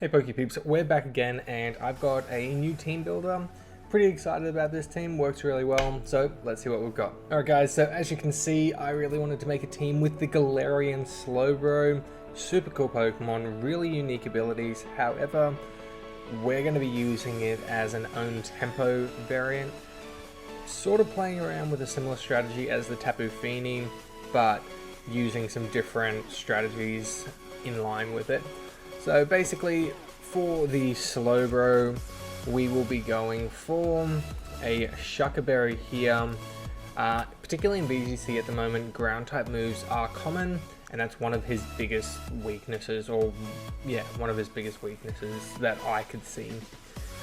Hey Pokè Peeps, we're back again and I've got a new team builder. Pretty excited about this team, works really well, so let's see what we've got. Alright guys, so as you can see, I really wanted to make a team with the Galarian Slowbro. Super cool Pokemon, really unique abilities. However, we're going to be using it as an own tempo variant. Sort of playing around with a similar strategy as the Tapu Fini, but using some different strategies in line with it. So basically, for the Slowbro, we will be going for a Shucker Berry here. Particularly in VGC at the moment, ground type moves are common, and that's one of his biggest weaknesses, or yeah, one of his biggest weaknesses that I could see.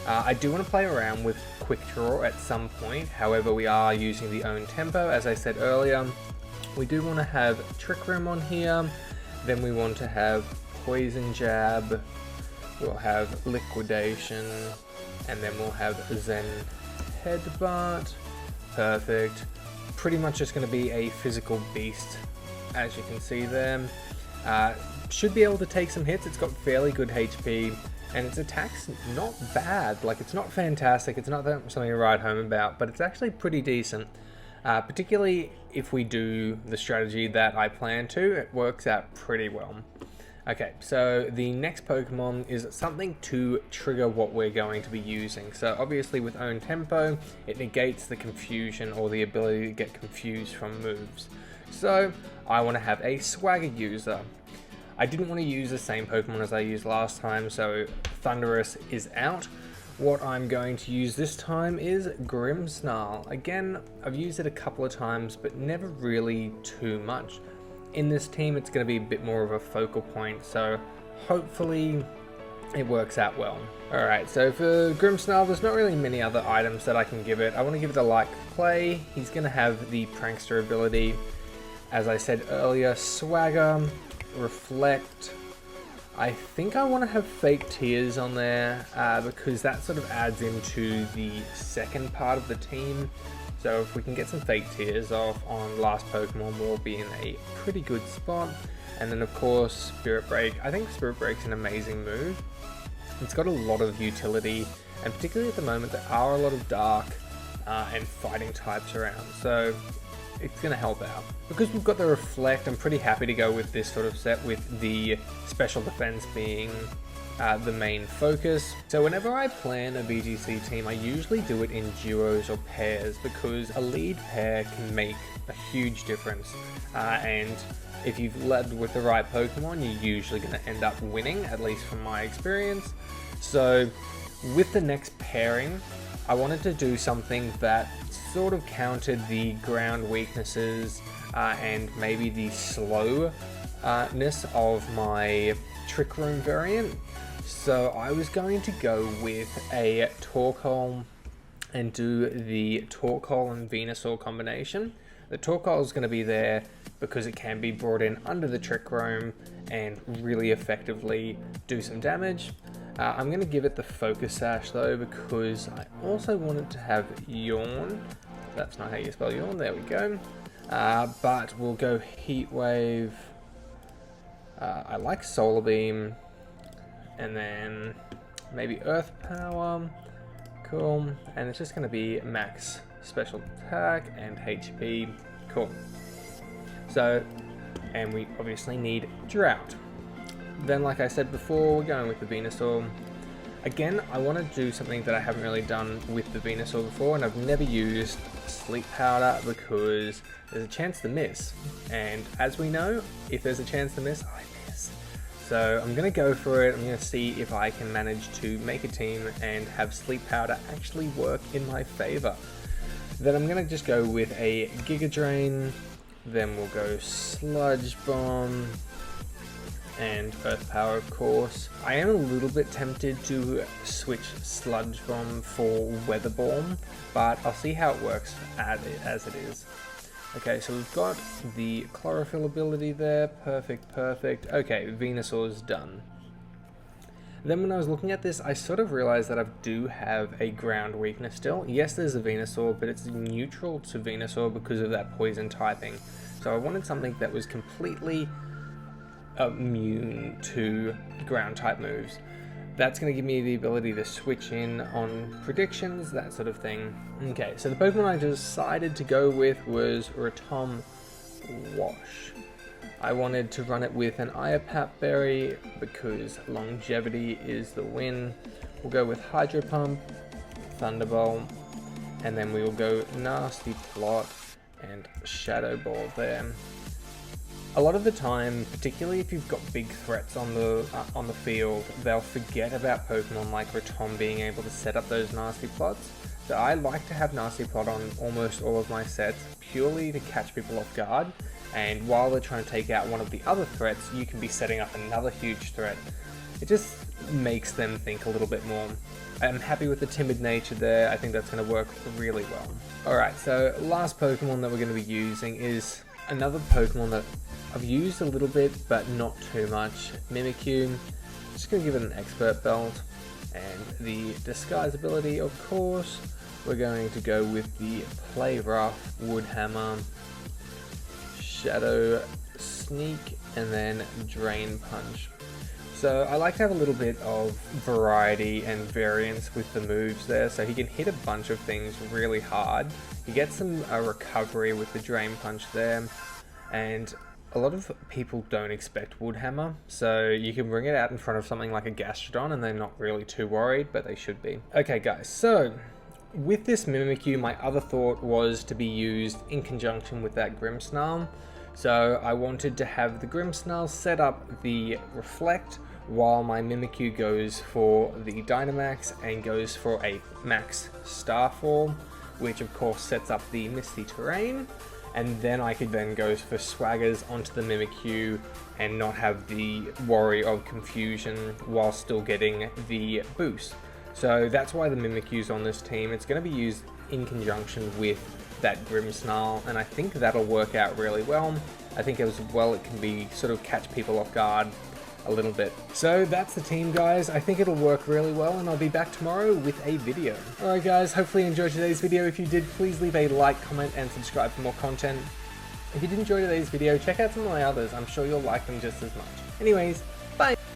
I do want to play around with Quick Draw at some point, however we are using the own tempo, as I said earlier. We do want to have Trick Room on here, then we want to have Poison Jab, we'll have Liquidation, and then we'll have Zen Headbutt. Perfect. Pretty much just going to be a physical beast, as you can see there. Should be able to take some hits. It's got fairly good HP, and its attack's not bad. Like, it's not fantastic, it's not something to write home about, but it's actually pretty decent. Particularly if we do the strategy that I plan to, it works out pretty well. Okay, so the next Pokemon is something to trigger what we're going to be using. So obviously with own tempo, it negates the confusion or the ability to get confused from moves. So I want to have a Swagger user. I didn't want to use the same Pokemon as I used last time, so Thundurus is out. What I'm going to use this time is Grimmsnarl. Again, I've used it a couple of times, but never really too much. In this team, it's going to be a bit more of a focal point, so hopefully it works out well. Alright, so for Grimmsnarl, there's not really many other items that I can give it. I want to give it a Like Play. He's going to have the Prankster ability. As I said earlier, Swagger, Reflect. I think I want to have Fake Tears on there because that sort of adds into the second part of the team. So if we can get some Fake Tears off on last Pokemon, we'll be in a pretty good spot. And then of course, Spirit Break. I think Spirit Break's an amazing move. It's got a lot of utility, and particularly at the moment, there are a lot of Dark and Fighting types around. So it's going to help out. Because we've got the Reflect, I'm pretty happy to go with this sort of set with the Special Defense being the main focus. So whenever I plan a VGC team, I usually do it in duos or pairs because a lead pair can make a huge difference. And if you've led with the right Pokemon, you're usually going to end up winning, at least from my experience. So with the next pairing, I wanted to do something that sort of countered the ground weaknesses and maybe the slowness of my Trick Room variant. So I was going to go with a Torkoal and do the Torkoal and Venusaur combination. The Torkoal is going to be there because it can be brought in under the Trick Room and really effectively do some damage. I'm going to give it the Focus Sash though because I also wanted to have Yawn. That's not how you spell Yawn, there we go. But we'll go Heat Wave. I like Solar Beam. And then maybe Earth Power. Cool. And it's just going to be max special attack and HP. Cool. So, and we obviously need Drought. Then, like I said before, we're going with the Venusaur. Again, I want to do something that I haven't really done with the Venusaur before, and I've never used Sleep Powder because there's a chance to miss. And as we know, if there's a chance to miss, I miss. So I'm going to go for it. I'm going to see if I can manage to make a team and have Sleep Powder actually work in my favor. Then I'm going to just go with a Giga Drain. Then we'll go Sludge Bomb and Earth Power, of course. I am a little bit tempted to switch Sludge Bomb for Weather Bomb, but I'll see how it works as it is. Okay, so we've got the Chlorophyll ability there. Perfect, perfect. Okay, Venusaur's done. Then when I was looking at this, I sort of realized that I do have a ground weakness still. Yes, there's a Venusaur, but it's neutral to Venusaur because of that poison typing. So I wanted something that was completely immune to ground type moves. that's going to give me the ability to switch in on predictions, that sort of thing. Okay, so the Pokemon I decided to go with was Rotom Wash. I wanted to run it with an Iapap Berry because longevity is the win. We'll go with Hydro Pump, Thunderbolt, and then we will go Nasty Plot and Shadow Ball there. A lot of the time, particularly if you've got big threats on the field, they'll forget about Pokemon like Rotom being able to set up those Nasty Plots. So I like to have Nasty Plot on almost all of my sets purely to catch people off guard. And while they're trying to take out one of the other threats, you can be setting up another huge threat. It just makes them think a little bit more. I'm happy with the timid nature there. I think that's going to work really well. Alright, so last Pokemon that we're going to be using is another Pokemon that I've used a little bit, but not too much. Mimikyu. Just going to give it an Expert Belt. And the Disguise ability, of course, we're going to go with the Play Rough, Wood Hammer, Shadow Sneak, and then Drain Punch. So I like to have a little bit of variety and variance with the moves there, so he can hit a bunch of things really hard. He gets some recovery with the Drain Punch there, and a lot of people don't expect Wood Hammer, so you can bring it out in front of something like a Gastrodon and they're not really too worried, but they should be. Okay guys, so with this Mimikyu, my other thought was to be used in conjunction with that Grimmsnarl. So I wanted to have the Grimmsnarl set up the Reflect while my Mimikyu goes for the Dynamax and goes for a Max Starfall, which of course sets up the Misty Terrain. And then I could then go for Swaggers onto the Mimikyu and not have the worry of confusion while still getting the boost. So that's why the Mimikyu's on this team. It's going to be used in conjunction with that Grimmsnarl, and I think that'll work out really well. I think as well it can be sort of catch people off guard a little bit. So that's the team, guys. I think it'll work really well, and I'll be back tomorrow with a video. Alright guys, hopefully you enjoyed today's video. If you did, please leave a like, comment, and subscribe for more content. If you did enjoy today's video, check out some of my others. I'm sure you'll like them just as much. Anyways,